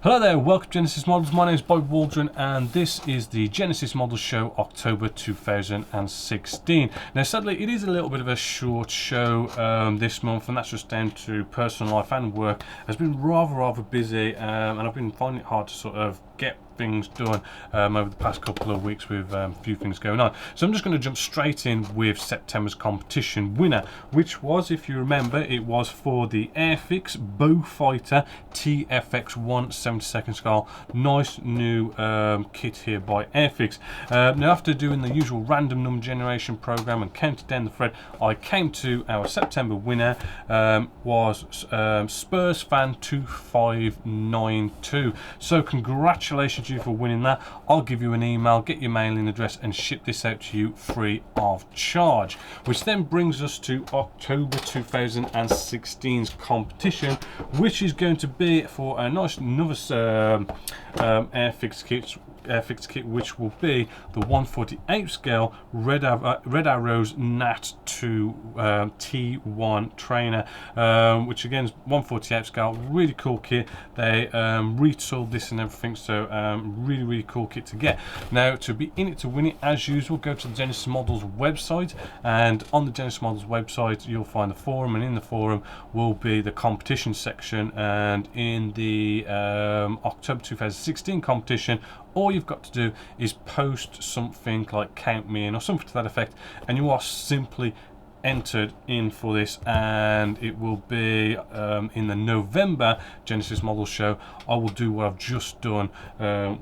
Hello there, welcome to Genesis Models. My name is Bob Waldron and this is the Genesis Models show, October 2016. Now sadly it is a little bit of a short show this month, and that's just down to personal life and work. It's been rather busy and I've been finding it hard to sort of get things done over the past couple of weeks with a few things going on. So I'm just going to jump straight in with September's competition winner, which was, if you remember, it was for the Airfix Beaufighter TFX1 72nd scale. Nice new kit here by Airfix. Now after doing the usual random number generation program and counted down the thread, I came to our September winner, was Spurs Fan 2592. So congratulations you for winning that. I'll give you an email, get your mailing address and ship this out to you free of charge. Which then brings us to October 2016's competition, which is going to be for a nice another Airfix kit, which will be the 148 scale Red Arrows Nat 2 T1 trainer, which again is 148 scale, really cool kit. They retooled this and everything, so really cool kit to get. Now to be in it to win it, as usual, go to the Genesis Models website, and on the Genesis Models website you'll find the forum, and in the forum will be the competition section, and in the October 2016 competition, all you've got to do is post something like count me in or something to that effect, and you are simply entered in for this, and it will be in the November Genesis Model show. I will do what I've just done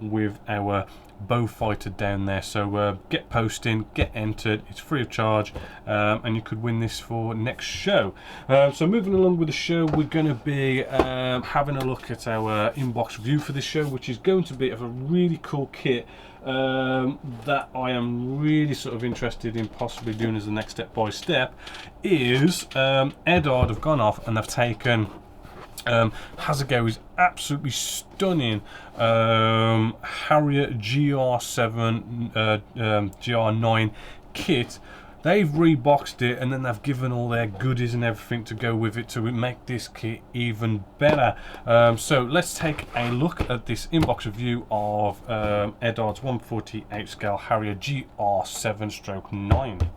with our Beaufighter down there. So get posting, get entered, it's free of charge, and you could win this for next show. So moving along with the show, we're going to be having a look at our inbox review for this show, which is going to be of a really cool kit that I am really sort of interested in possibly doing as the next step by step. Is Edard have gone off and they've taken Hasegawa's absolutely stunning Harrier GR7 GR9 kit. They've reboxed it and then they've given all their goodies and everything to go with it to make this kit even better. So let's take a look at this inbox review of Edard's 148 scale Harrier GR7/9.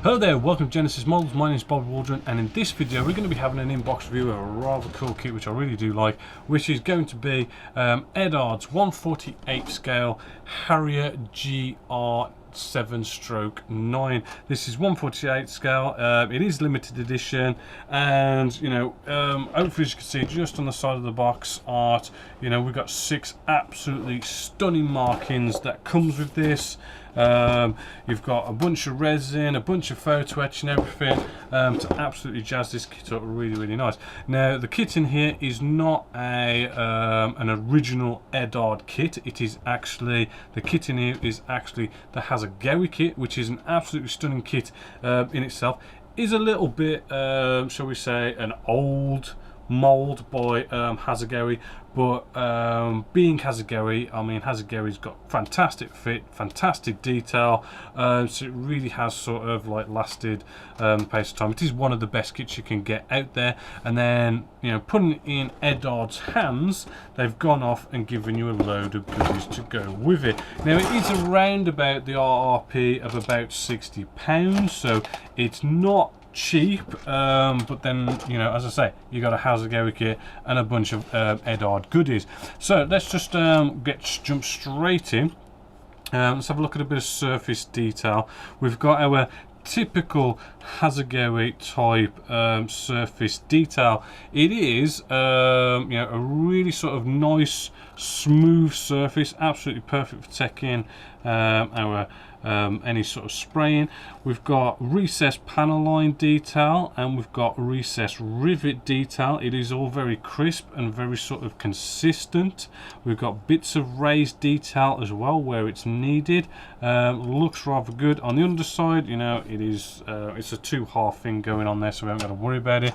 Hello there, welcome to Genesis Models. My name is Bob Waldron, and in this video we're going to be having an inbox review of a rather cool kit which I really do like, which is going to be Edard's 148 scale Harrier GR7/9. This is 148 scale. It is limited edition, and you know, hopefully as you can see just on the side of the box art, you know, we've got 6 absolutely stunning markings that comes with this. You've got a bunch of resin, a bunch of photo etch and everything to absolutely jazz this kit up really nice. Now the kit in here is not an original Edard kit. It is actually, the kit in here is actually the Hasegawa kit, which is an absolutely stunning kit in itself. Is a little bit shall we say an old mold by Hasegawa, but being Hasegawa, I mean, Hasegawa's got fantastic fit, fantastic detail, so it really has sort of like lasted the pace of time. It is one of the best kits you can get out there, and then, you know, putting it in Edard's hands, they've gone off and given you a load of goodies to go with it. Now it is around about the RRP of about £60, so it's not cheap, but then, you know, as I say, you got a Hasegawa kit and a bunch of Edard goodies. So let's just jump straight in. Let's have a look at a bit of surface detail. We've got our typical Hasegawa type surface detail. It is you know, a really sort of nice smooth surface, absolutely perfect for taking our any sort of spraying. We've got recessed panel line detail, and we've got recessed rivet detail. It is all very crisp and very sort of consistent. We've got bits of raised detail as well where it's needed. Looks rather good. On the underside, you know, it is it's a 2/2 thing going on there, so we haven't got to worry about it.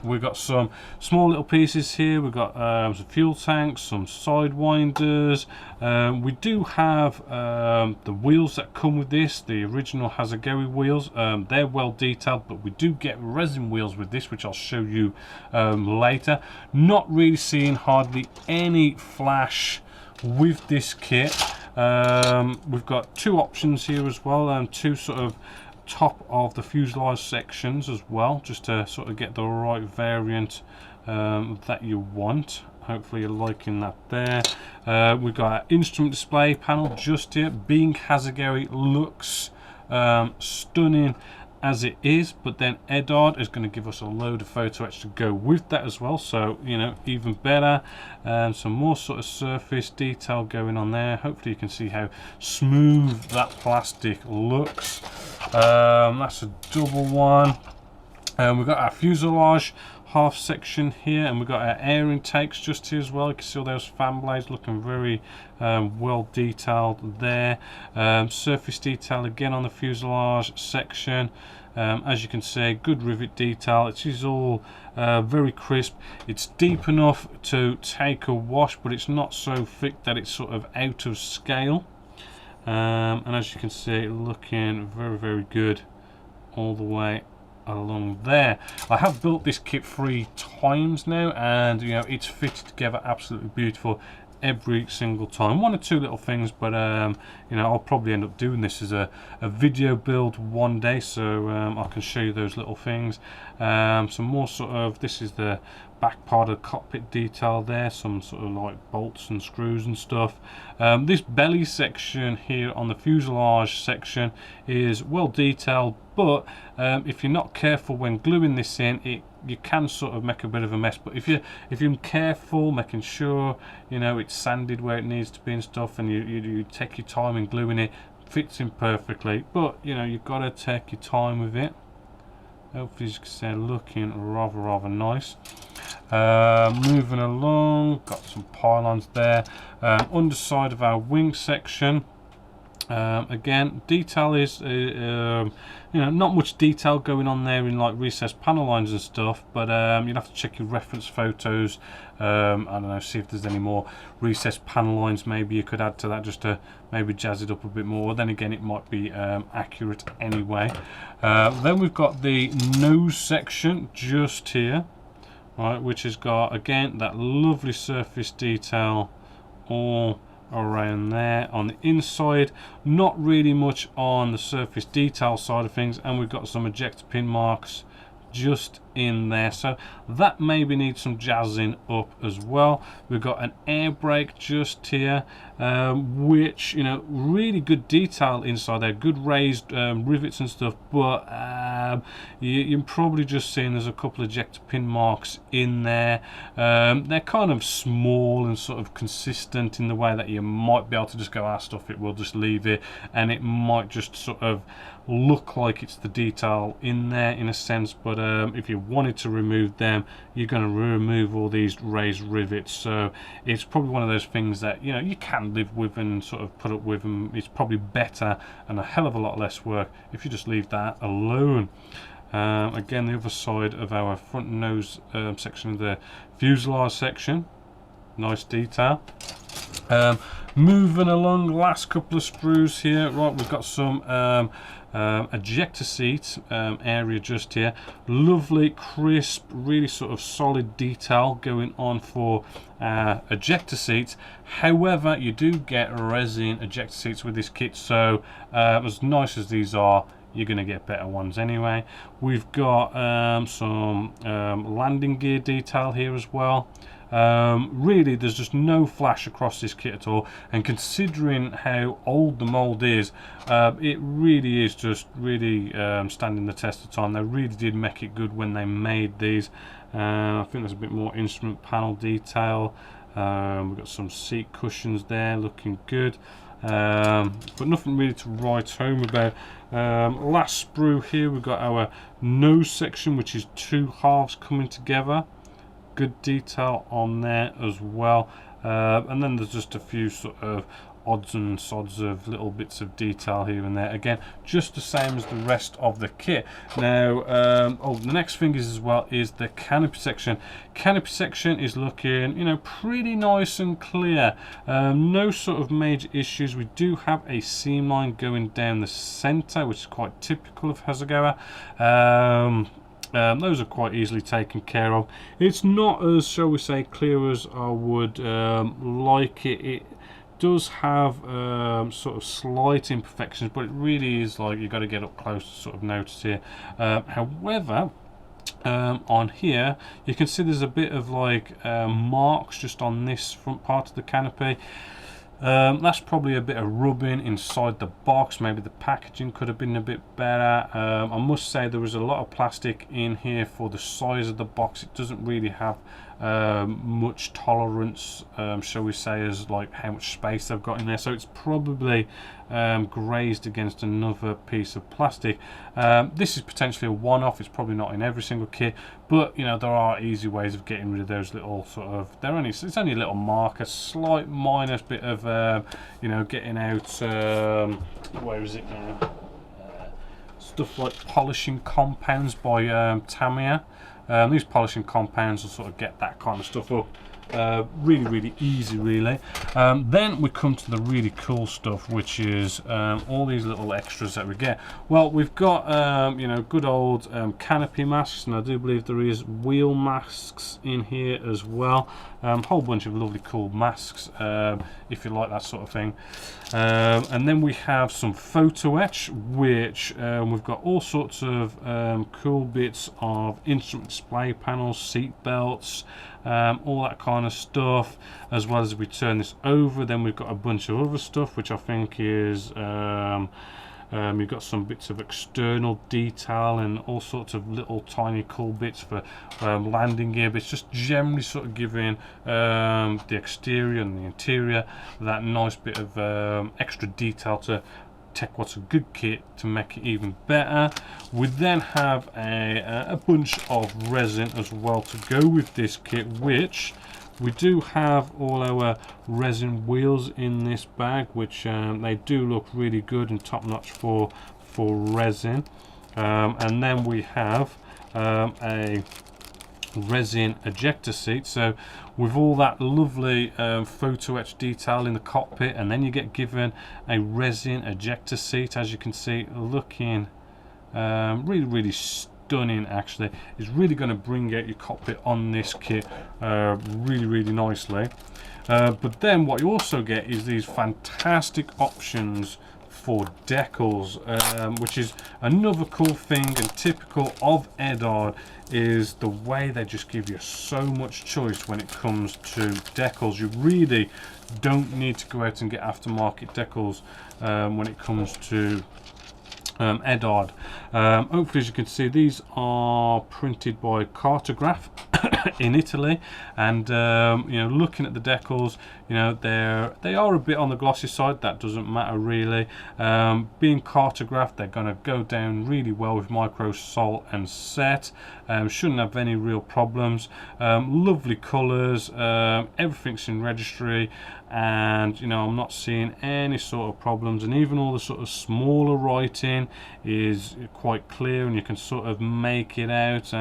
We've got some small little pieces here. We've got some fuel tanks, some side winders. We do have the wheels that come with this, the original Harrier wheels. They're well detailed, but we do get resin wheels with this, which I'll show you later. Not really seeing hardly any flash with this kit. We've got two options here as well, and two sort of top of the fuselage sections as well, just to sort of get the right variant that you want. Hopefully you're liking that there. We've got our instrument display panel just here. Being Harrier looks stunning as it is, but then Edard is going to give us a load of photo etch to go with that as well, so you know, even better. Some more sort of surface detail going on there. Hopefully you can see how smooth that plastic looks. That's a double one. We've got our fuselage half section here, and we've got our air intakes just here as well. You can see all those fan blades looking very well detailed there. Surface detail again on the fuselage section. As you can see, good rivet detail. It is all very crisp. It's deep enough to take a wash, but it's not so thick that it's sort of out of scale. And as you can see, looking very, very good all the way along there. I have built this kit 3 times now, and you know, it's fitted together absolutely beautiful every single time. One or two little things, but you know, I'll probably end up doing this as a video build one day, so I can show you those little things. Some more sort of, this is the back part of the cockpit detail there, some sort of like bolts and screws and stuff. This belly section here on the fuselage section is well detailed, but if you're not careful when gluing this in, you can sort of make a bit of a mess. But if you're careful, making sure you know it's sanded where it needs to be and stuff, and you take your time in gluing it, fits in perfectly. But you know, you've got to take your time with it. Hopefully you can see looking rather nice. Moving along, got some pylons there. Underside of our wing section. Again, detail is you know, not much detail going on there in like recessed panel lines and stuff, but you'll have to check your reference photos. I don't know, see if there's any more recessed panel lines maybe you could add to that, just to maybe jazz it up a bit more. Then again, it might be accurate anyway. Then we've got the nose section just here, right, which has got again that lovely surface detail all around there. On the inside, not really much on the surface detail side of things, and we've got some ejector pin marks just in there, so that maybe needs some jazzing up as well. We've got an air brake just here, which, you know, really good detail inside there, good raised rivets and stuff, but you're probably just seeing there's a couple of ejector pin marks in there. They're kind of small and sort of consistent in the way that you might be able to just go, stuff it, we'll just leave it, and it might just sort of look like it's the detail in there in a sense. But if you wanted to remove them, you're going to remove all these raised rivets, so it's probably one of those things that, you know, you can live with and sort of put up with, and it's probably better and a hell of a lot less work if you just leave that alone. Again, the other side of our front nose section of the fuselage section, nice detail. Moving along, last couple of sprues here. Right, we've got some ejector seat area just here. Lovely, crisp, really sort of solid detail going on for ejector seats. However, you do get resin ejector seats with this kit, so as nice as these are, you're going to get better ones anyway. We've got some landing gear detail here as well. Really, there's just no flash across this kit at all, and considering how old the mold is, it really is just really standing the test of time. They really did make it good when they made these. I think there's a bit more instrument panel detail. We've got some seat cushions there looking good. but nothing really to write home about. Last sprue here, we've got our nose section, which is 2 halves coming together. Good detail on there as well. And then there's just a few sort of odds and sods of little bits of detail here and there, again just the same as the rest of the kit. Now the next thing is as well is the canopy section. Canopy section is looking, you know, pretty nice and clear. No sort of major issues. We do have a seam line going down the center, which is quite typical of Hasegawa. Those are quite easily taken care of. It's not as, shall we say, clear as I would like it. It does have sort of slight imperfections, but it really is like you've got to get up close to sort of notice here. However, on here you can see there's a bit of like marks just on this front part of the canopy. That's probably a bit of rubbing inside the box. Maybe the packaging could have been a bit better. I must say there was a lot of plastic in here for the size of the box. It doesn't really have much tolerance, shall we say, as like how much space they've got in there, so it's probably grazed against another piece of plastic. This is potentially a one-off. It's probably not in every single kit, but you know, there are easy ways of getting rid of those little sort of, it's only a little mark, a slight minor bit of you know, getting out where is it now, stuff like polishing compounds by Tamiya. These polishing compounds will sort of get that kind of stuff up really easy, really. Then we come to the really cool stuff, which is all these little extras that we get. Well, we've got you know, good old canopy masks, and I do believe there is wheel masks in here as well. Whole bunch of lovely cool masks if you like that sort of thing. And then we have some photo etch, which we've got all sorts of cool bits of instrument display panels, seat belts, all that kind of stuff. As well as we turn this over, then we've got a bunch of other stuff, which I think is you've got some bits of external detail and all sorts of little tiny cool bits for landing gear bits, just generally sort of giving the exterior and the interior that nice bit of extra detail to take what's a good kit to make it even better. We then have a bunch of resin as well to go with this kit, which we do have all our resin wheels in this bag, which they do look really good and top notch for resin. And then we have a resin ejector seat, so with all that lovely photo etch detail in the cockpit, and then you get given a resin ejector seat, as you can see, looking really stunning. Actually, it's really going to bring out your cockpit on this kit really nicely. But then what you also get is these fantastic options for decals, which is another cool thing and typical of Edard, is the way they just give you so much choice when it comes to decals. You really don't need to go out and get aftermarket decals when it comes to Edard. Hopefully, as you can see, these are printed by Cartograph in Italy, and you know, looking at the decals, you know, they are a bit on the glossy side. That doesn't matter really. Being Cartograph, they're going to go down really well with micro salt and set. Shouldn't have any real problems. Lovely colours, everything's in registry, and you know, I'm not seeing any sort of problems, and even all the sort of smaller writing is quite clear and you can sort of make it out.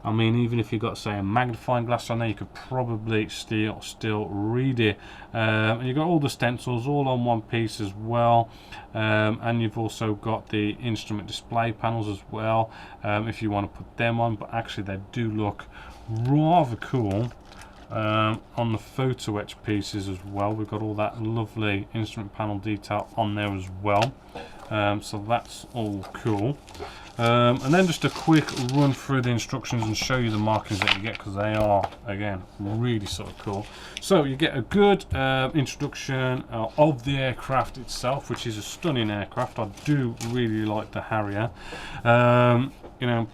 I mean, even if you've got, say, a magnifying glass on there, you could probably still read it. And you've got all the stencils all on one piece as well, and you've also got the instrument display panels as well, if you want to put them on. But actually they do look rather cool on the photo etch pieces as well. We've got all that lovely instrument panel detail on there as well, so that's all cool. And then just a quick run through the instructions and show you the markings that you get, because they are, again, really sort of cool. So you get a good introduction of the aircraft itself, which is a stunning aircraft. I do really like the Harrier. You know,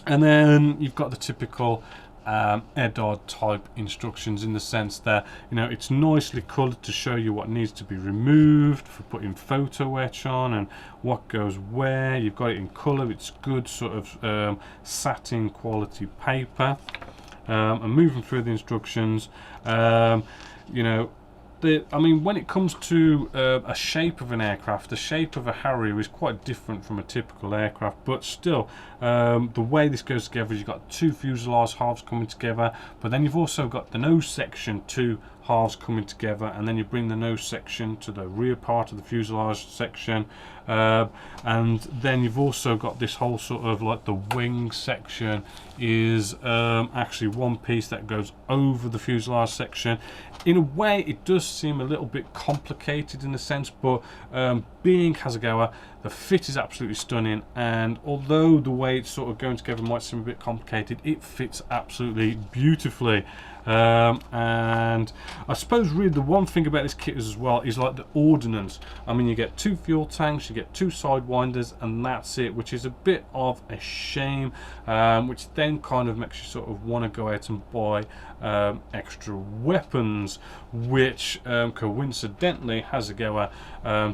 and then you've got the typical EDARD type instructions, in the sense that, you know, it's nicely coloured to show you what needs to be removed for putting photo etch on and what goes where. You've got it in colour. It's good sort of satin quality paper. And moving through the instructions, you know, I mean, when it comes to a shape of an aircraft, the shape of a Harrier is quite different from a typical aircraft, but still, the way this goes together is you've got two fuselage halves coming together, but then you've also got the nose section, two halves coming together, and then you bring the nose section to the rear part of the fuselage section, and then you've also got this whole sort of like the wing section is actually one piece that goes over the fuselage section. In a way, it does seem a little bit complicated in a sense, but being Hasegawa, the fit is absolutely stunning, and although the way it's sort of going together might seem a bit complicated, it fits absolutely beautifully. And I suppose really the one thing about this kit as well is like the ordnance. I mean, you get two fuel tanks, you get two sidewinders, and that's it, which is a bit of a shame, which then kind of makes you sort of want to go out and buy extra weapons, which coincidentally Hasegawa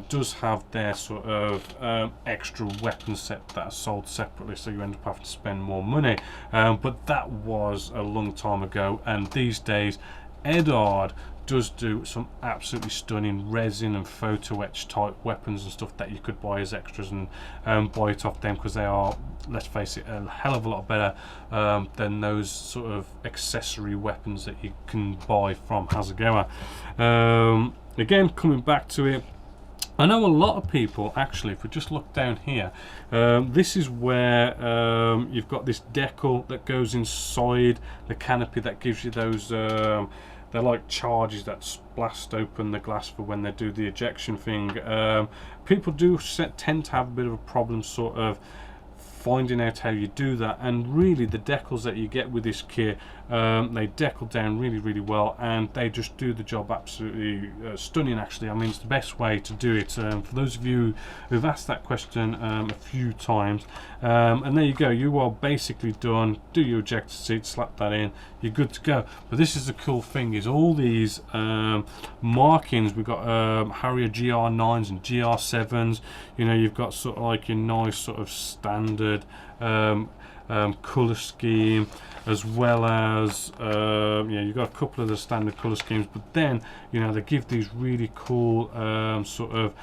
does have their sort of extra weapon set that are sold separately, so you end up having to spend more money, but that was a long time ago, and these days EDARD does do some absolutely stunning resin and photo etch type weapons and stuff that you could buy as extras, and buy it off them, because they are, let's face it, a hell of a lot better than those sort of accessory weapons that you can buy from Hasegawa. Again, coming back to it, I know a lot of people, actually, if we just look down here, this is where you've got this decal that goes inside the canopy that gives you those, they're like charges that blast open the glass for when they do the ejection thing. People do tend to have a bit of a problem sort of finding out how you do that, and really the decals that you get with this kit, they decal down really well, and they just do the job absolutely stunning. Actually, I mean, it's the best way to do it. For those of you who've asked that question a few times, and there you go, you are basically done. Do your ejector seat, slap that in, you're good to go. But this is the cool thing, is all these markings. We've got Harrier GR9s and GR7s. You know, you've got sort of like your nice sort of standard colour scheme, as well as yeah, you've got a couple of the standard colour schemes, but then, you know, they give these really cool sort of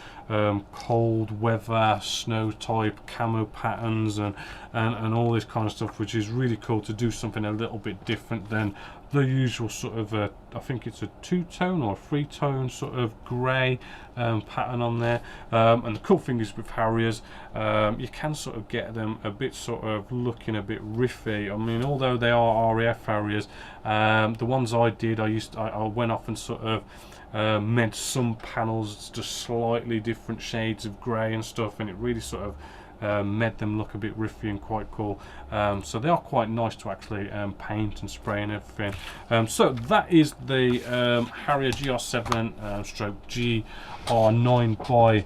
cold weather snow type camo patterns and all this kind of stuff, which is really cool to do something a little bit different than the usual sort of I think it's a two-tone or a three-tone sort of grey pattern on there. And the cool thing is with Harriers, you can sort of get them a bit sort of looking a bit riffy. I mean, although they are RAF Harriers, the ones I did, I went off and sort of meant some panels just slightly different shades of grey and stuff, and it really sort of made them look a bit riffy and quite cool. So they are quite nice to actually paint and spray and everything. So that is the Harrier GR7 stroke GR9 by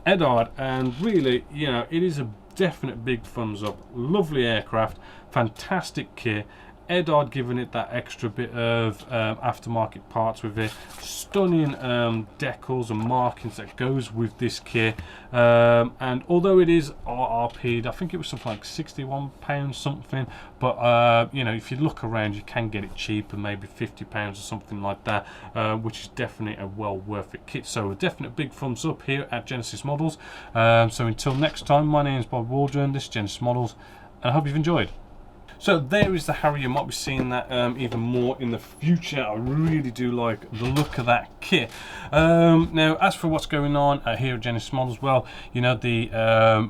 EDARD, and really, you know, it is a definite big thumbs up. Lovely aircraft, fantastic kit. EDARD giving it that extra bit of aftermarket parts with it. Stunning decals and markings that goes with this kit. And although it is RRP'd, I think it was something like £61 something. But you know, if you look around, you can get it cheaper, maybe £50 or something like that, which is definitely a well worth it kit. So a definite big thumbs up here at Genessis-Models. So until next time, my name is Bob Waldron. This is Genessis-Models, and I hope you've enjoyed. So there is the Harrier. You might be seeing that even more in the future. I really do like the look of that kit. Now, as for what's going on here at Genessis-Models, well, you know, the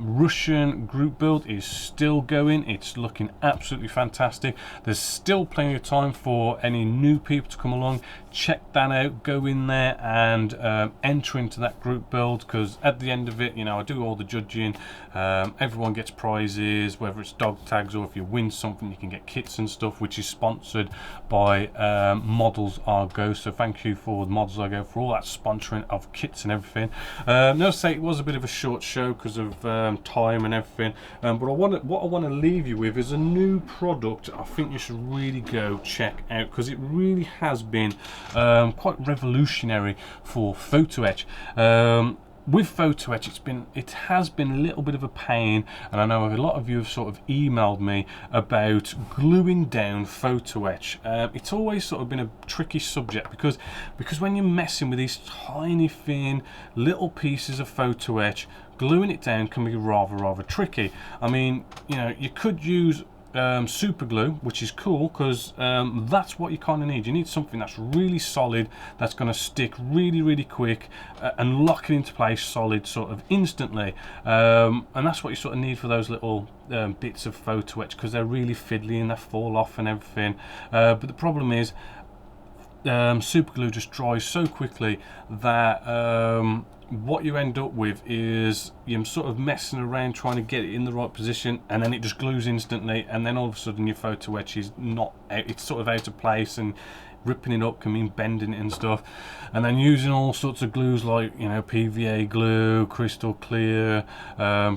Russian group build is still going. It's looking absolutely fantastic. There's still plenty of time for any new people to come along. Check that out. Go in there and enter into that group build, because at the end of it, you know, I do all the judging. Everyone gets prizes, whether it's dog tags or if you win something, something you can get kits and stuff, which is sponsored by Models Argo. So thank you for Models Argo for all that sponsoring of kits and everything. No, say it was a bit of a short show because of time and everything, but what I want to leave you with is a new product I think you should really go check out, because it really has been quite revolutionary for photo etch. With photo etch, it has been a little bit of a pain, and I know a lot of you have sort of emailed me about gluing down photo etch. It's always sort of been a tricky subject because when you're messing with these tiny thin little pieces of photo etch, gluing it down can be rather tricky. I mean, you know, you could use super glue, which is cool, because that's what you kind of need. You need something that's really solid, that's going to stick really quick, and lock it into place solid sort of instantly, and that's what you sort of need for those little bits of photo etch, because they're really fiddly and they fall off and everything. But the problem is super glue just dries so quickly that what you end up with is you're sort of messing around trying to get it in the right position, and then it just glues instantly, and then all of a sudden your photo etch is not out, it's sort of out of place, and ripping it up can mean bending it and stuff. And then using all sorts of glues like, you know, PVA glue, crystal clear,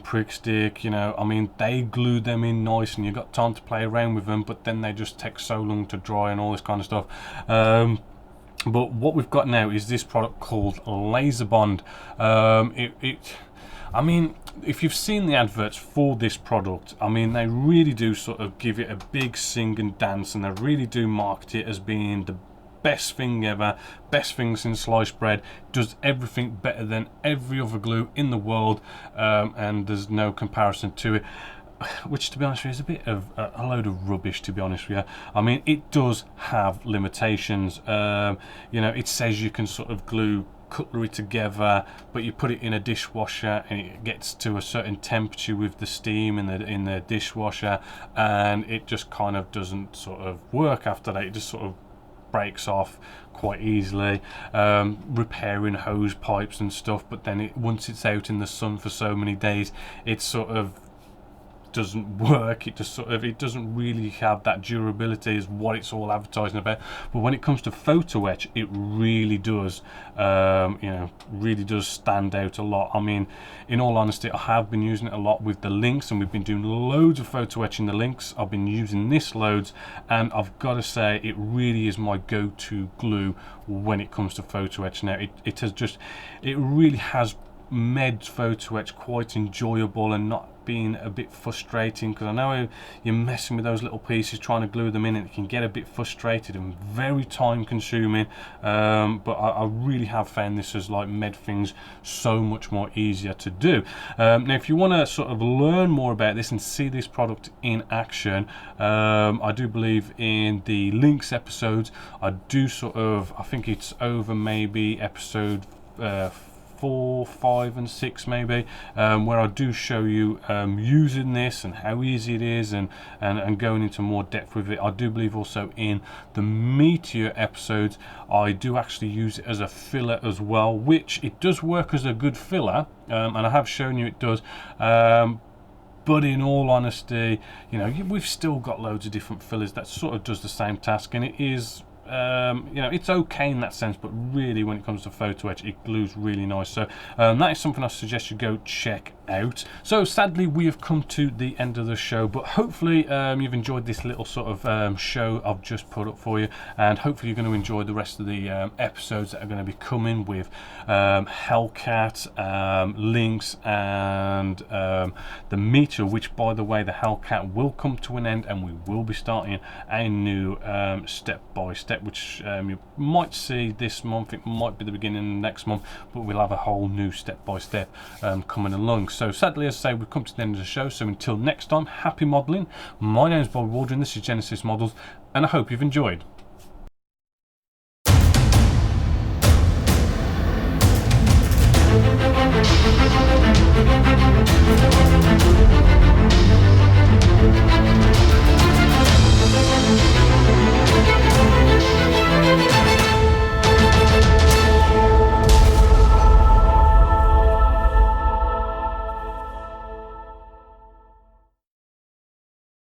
prick stick, you know, I mean, they glue them in nice and you've got time to play around with them, but then they just take so long to dry and all this kind of stuff. But what we've got now is this product called Laser Bond. I mean, if you've seen the adverts for this product, I mean, they really do sort of give it a big sing and dance, and they really do market it as being the best thing ever, best thing since sliced bread, does everything better than every other glue in the world, and there's no comparison to it. Which, to be honest with you, is a bit of a load of rubbish, to be honest with you. I mean, it does have limitations. You know, it says you can sort of glue cutlery together, but you put it in a dishwasher and it gets to a certain temperature with the steam in the dishwasher, and it just kind of doesn't sort of work after that. It just sort of breaks off quite easily, repairing hose pipes and stuff, but then once it's out in the sun for so many days, it sort of doesn't work. It just sort of, it doesn't really have that durability as what it's all advertising about. But when it comes to photo etch, it really does, you know, really does stand out a lot. I mean, in all honesty, I have been using it a lot with the links, and we've been doing loads of photo etching the links. I've been using this loads, and I've got to say, it really is my go-to glue when it comes to photo etch. Now, it really has made photo etch quite enjoyable and not being a bit frustrating, because I know you're messing with those little pieces trying to glue them in, and it can get a bit frustrated and very time consuming, but I really have found this has like made things so much more easier to do. Now if you want to sort of learn more about this and see this product in action, I do believe in the links episodes, I do sort of, I think it's over maybe episode 4, 5 and 6 maybe, where I do show you using this and how easy it is, and going into more depth with it. I do believe also in the Meteor episodes I do actually use it as a filler as well, which it does work as a good filler, and I have shown you it does, but in all honesty, you know, we've still got loads of different fillers that sort of does the same task, and it is, you know, it's okay in that sense, but really when it comes to photo etch, it glues really nice. So that is something I suggest you go check out. So sadly we have come to the end of the show, but hopefully you've enjoyed this little sort of show I've just put up for you, and hopefully you're going to enjoy the rest of the episodes that are going to be coming with Hellcat, links, and the Meteor, which by the way, the Hellcat will come to an end, and we will be starting a new step-by-step, which you might see this month. It might be the beginning of next month, but we'll have a whole new step-by-step coming along. So sadly, as I say, we've come to the end of the show, so until next time, happy modelling. My name is Bob Waldron, this is Genesis Models, and I hope you've enjoyed.